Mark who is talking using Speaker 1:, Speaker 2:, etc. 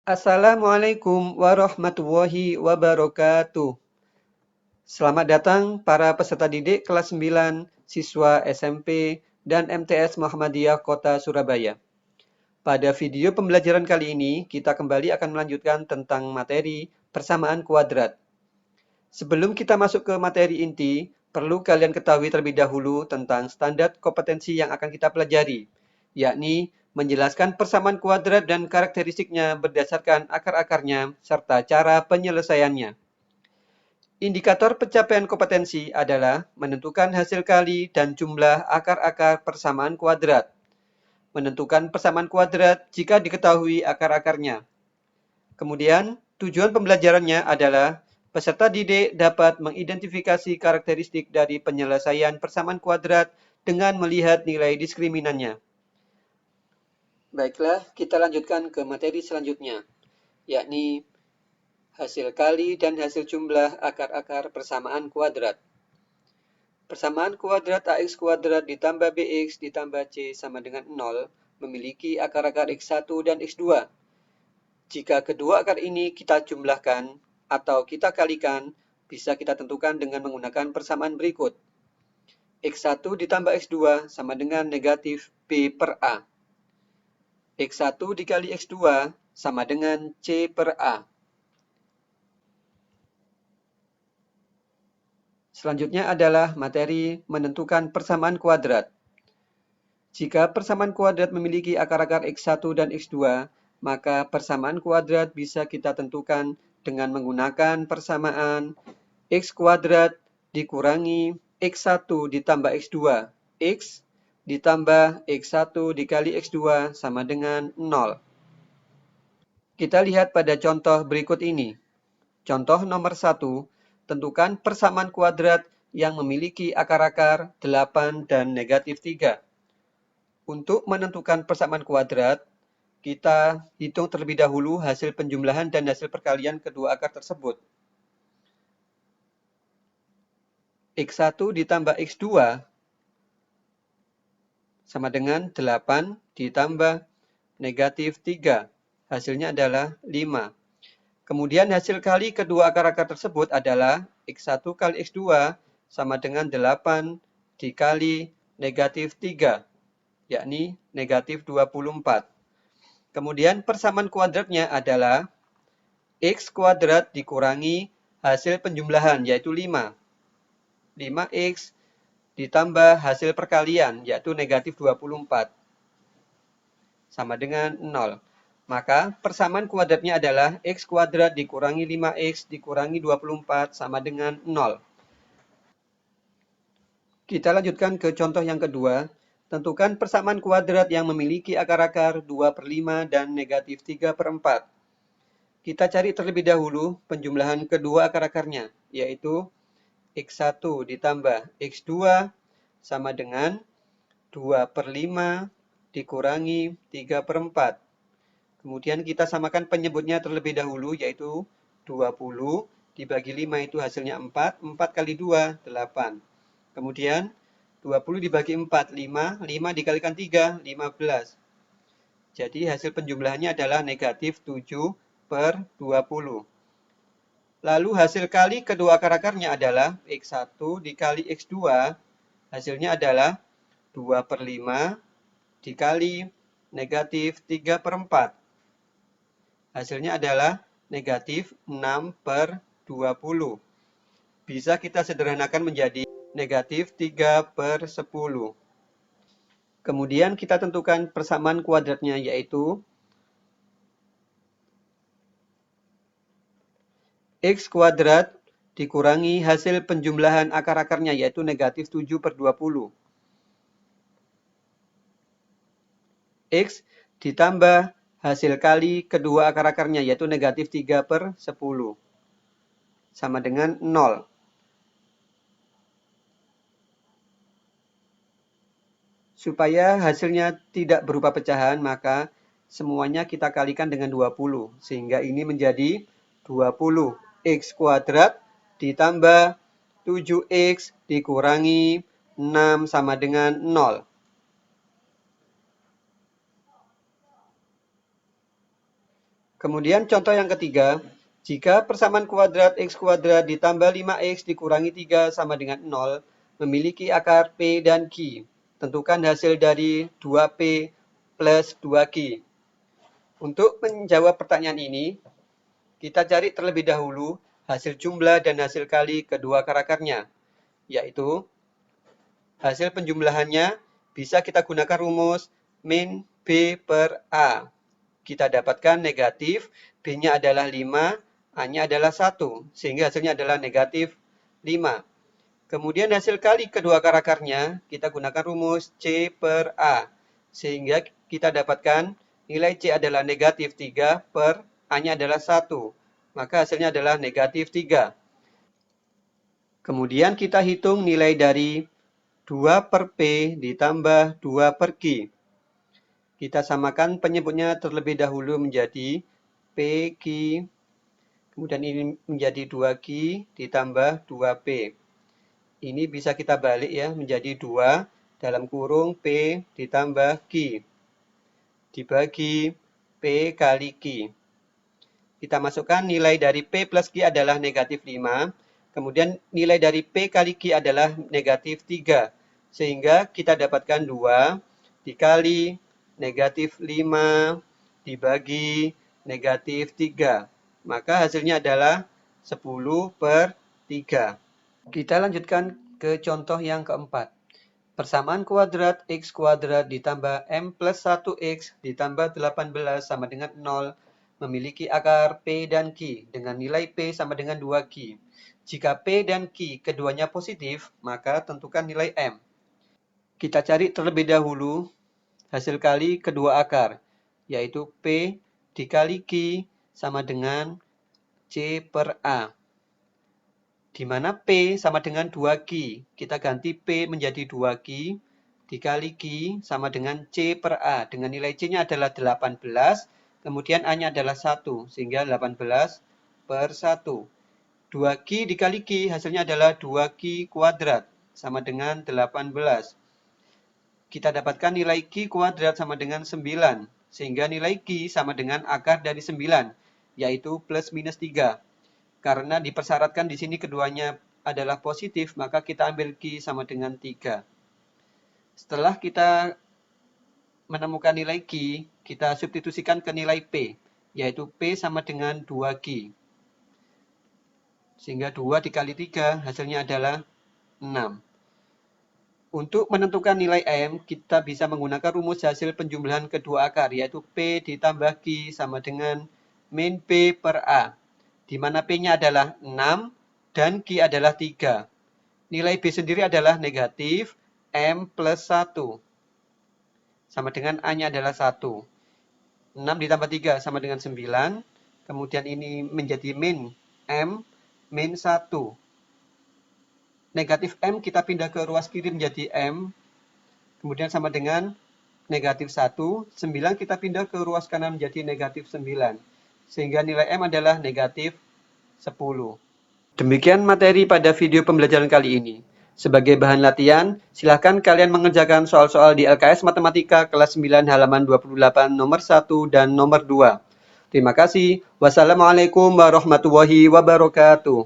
Speaker 1: Assalamualaikum warahmatullahi wabarakatuh. Selamat datang para peserta didik kelas 9, siswa SMP dan MTS Muhammadiyah Kota Surabaya. Pada video pembelajaran kali ini, kita kembali akan melanjutkan tentang materi persamaan kuadrat. Sebelum kita masuk ke materi inti, perlu kalian ketahui terlebih dahulu tentang standar kompetensi yang akan kita pelajari, yakni menjelaskan persamaan kuadrat dan karakteristiknya berdasarkan akar-akarnya serta cara penyelesaiannya. Indikator pencapaian kompetensi adalah menentukan hasil kali dan jumlah akar-akar persamaan kuadrat. Menentukan persamaan kuadrat jika diketahui akar-akarnya. Kemudian, tujuan pembelajarannya adalah peserta didik dapat mengidentifikasi karakteristik dari penyelesaian persamaan kuadrat dengan melihat nilai diskriminannya. Baiklah, kita lanjutkan ke materi selanjutnya, yakni hasil kali dan hasil jumlah akar-akar persamaan kuadrat. Persamaan kuadrat AX kuadrat ditambah BX ditambah C sama dengan 0 memiliki akar-akar X1 dan X2. Jika kedua akar ini kita jumlahkan atau kita kalikan, bisa kita tentukan dengan menggunakan persamaan berikut. X1 ditambah X2 sama dengan negatif B per A. X1 dikali X2 sama dengan C per A. Selanjutnya adalah materi menentukan persamaan kuadrat. Jika persamaan kuadrat memiliki akar-akar X1 dan X2, maka persamaan kuadrat bisa kita tentukan dengan menggunakan persamaan X kuadrat dikurangi X1 ditambah X2. X ditambah X1 dikali X2 sama dengan 0. Kita lihat pada contoh berikut ini. Contoh nomor 1, tentukan persamaan kuadrat yang memiliki akar-akar 8 dan negatif 3. Untuk menentukan persamaan kuadrat, kita hitung terlebih dahulu hasil penjumlahan dan hasil perkalian kedua akar tersebut. X1 ditambah X2 sama dengan 8 ditambah negatif 3. Hasilnya adalah 5. Kemudian hasil kali kedua akar-akar tersebut adalah X1 kali X2 sama dengan 8 dikali negatif 3, yakni negatif 24. Kemudian persamaan kuadratnya adalah X kuadrat dikurangi hasil penjumlahan, yaitu 5. 5X ditambah hasil perkalian, yaitu negatif 24, sama dengan 0. Maka persamaan kuadratnya adalah X kuadrat dikurangi 5X dikurangi 24 sama dengan 0. Kita lanjutkan ke contoh yang kedua. Tentukan persamaan kuadrat yang memiliki akar-akar 2 per 5 dan negatif 3 per 4. Kita cari terlebih dahulu penjumlahan kedua akar-akarnya, yaitu X1 ditambah X2 sama dengan 2 per 5 dikurangi 3 per 4. Kemudian kita samakan penyebutnya terlebih dahulu, yaitu 20 dibagi 5 itu hasilnya 4. 4 kali 2, 8. Kemudian 20 dibagi 4, 5. 5 dikalikan 3, 15. Jadi hasil penjumlahannya adalah negatif 7 per 20. Lalu hasil kali kedua akar-akarnya adalah X1 dikali X2. Hasilnya adalah 2 per 5 dikali negatif 3 per 4. Hasilnya adalah negatif 6 per 20. Bisa kita sederhanakan menjadi negatif 3 per 10. Kemudian kita tentukan persamaan kuadratnya, yaitu X kuadrat dikurangi hasil penjumlahan akar-akarnya, yaitu negatif 7 per 20. X ditambah hasil kali kedua akar-akarnya, yaitu negatif 3 per 10. Sama dengan 0. Supaya hasilnya tidak berupa pecahan, maka semuanya kita kalikan dengan 20. Sehingga ini menjadi 20 X kuadrat ditambah 7X dikurangi 6 sama dengan 0. Kemudian contoh yang ketiga, jika persamaan kuadrat x kuadrat ditambah 5x dikurangi 3 sama dengan 0, memiliki akar P dan Q. Tentukan hasil dari 2P plus 2Q. Untuk menjawab pertanyaan ini, kita cari terlebih dahulu hasil jumlah dan hasil kali kedua akar-akarnya, yaitu hasil penjumlahannya bisa kita gunakan rumus min B per A. Kita dapatkan negatif, B-nya adalah 5, A-nya adalah 1, sehingga hasilnya adalah negatif 5. Kemudian hasil kali kedua akar-akarnya, kita gunakan rumus C per A, sehingga kita dapatkan nilai C adalah negatif 3 per A-nya adalah 1, maka hasilnya adalah negatif 3. Kemudian kita hitung nilai dari 2 per P ditambah 2 per Q. Kita samakan penyebutnya terlebih dahulu menjadi PQ, kemudian ini menjadi 2Q ditambah 2P. Ini bisa kita balik ya, menjadi 2 dalam kurung P ditambah Q, dibagi P kali Q. Kita masukkan nilai dari P plus Q adalah negatif 5, kemudian nilai dari P kali Q adalah negatif 3, sehingga kita dapatkan 2 dikali negatif 5 dibagi negatif 3. Maka hasilnya adalah 10 per 3. Kita lanjutkan ke contoh yang keempat. Persamaan kuadrat x kuadrat ditambah m plus 1x ditambah 18 sama dengan 0 memiliki akar P dan Q dengan nilai P sama dengan 2Q. Jika P dan Q keduanya positif, maka tentukan nilai M. Kita cari terlebih dahulu hasil kali kedua akar, yaitu P dikali Q sama dengan C per A. Di mana P sama dengan 2Q, kita ganti P menjadi 2Q, dikali Q sama dengan C per A, dengan nilai C-nya adalah 18, kemudian A-nya adalah 1, sehingga 18 per 1. 2Q dikali Q, hasilnya adalah 2Q kuadrat, sama dengan 18. Kita dapatkan nilai Q kuadrat sama dengan 9, sehingga nilai Q sama dengan akar dari 9, yaitu plus minus 3. Karena dipersyaratkan di sini keduanya adalah positif, maka kita ambil Q sama dengan 3. Setelah kita menemukan nilai Q, kita substitusikan ke nilai P, yaitu P sama dengan 2Q. Sehingga 2 dikali 3 hasilnya adalah 6. Untuk menentukan nilai M, kita bisa menggunakan rumus hasil penjumlahan kedua akar, yaitu P ditambah Q sama dengan min P per A, di mana P-nya adalah 6 dan Q adalah 3. Nilai B sendiri adalah negatif, M plus 1, sama dengan A-nya adalah 1. 6 ditambah 3 sama dengan 9, kemudian ini menjadi min M, min 1. Negatif M kita pindah ke ruas kiri menjadi M, kemudian sama dengan negatif 1, 9 kita pindah ke ruas kanan menjadi negatif 9, sehingga nilai M adalah negatif 10. Demikian materi pada video pembelajaran kali ini. Sebagai bahan latihan, silakan kalian mengerjakan soal-soal di LKS Matematika kelas 9 halaman 28 nomor 1 dan nomor 2. Terima kasih. Wassalamualaikum warahmatullahi wabarakatuh.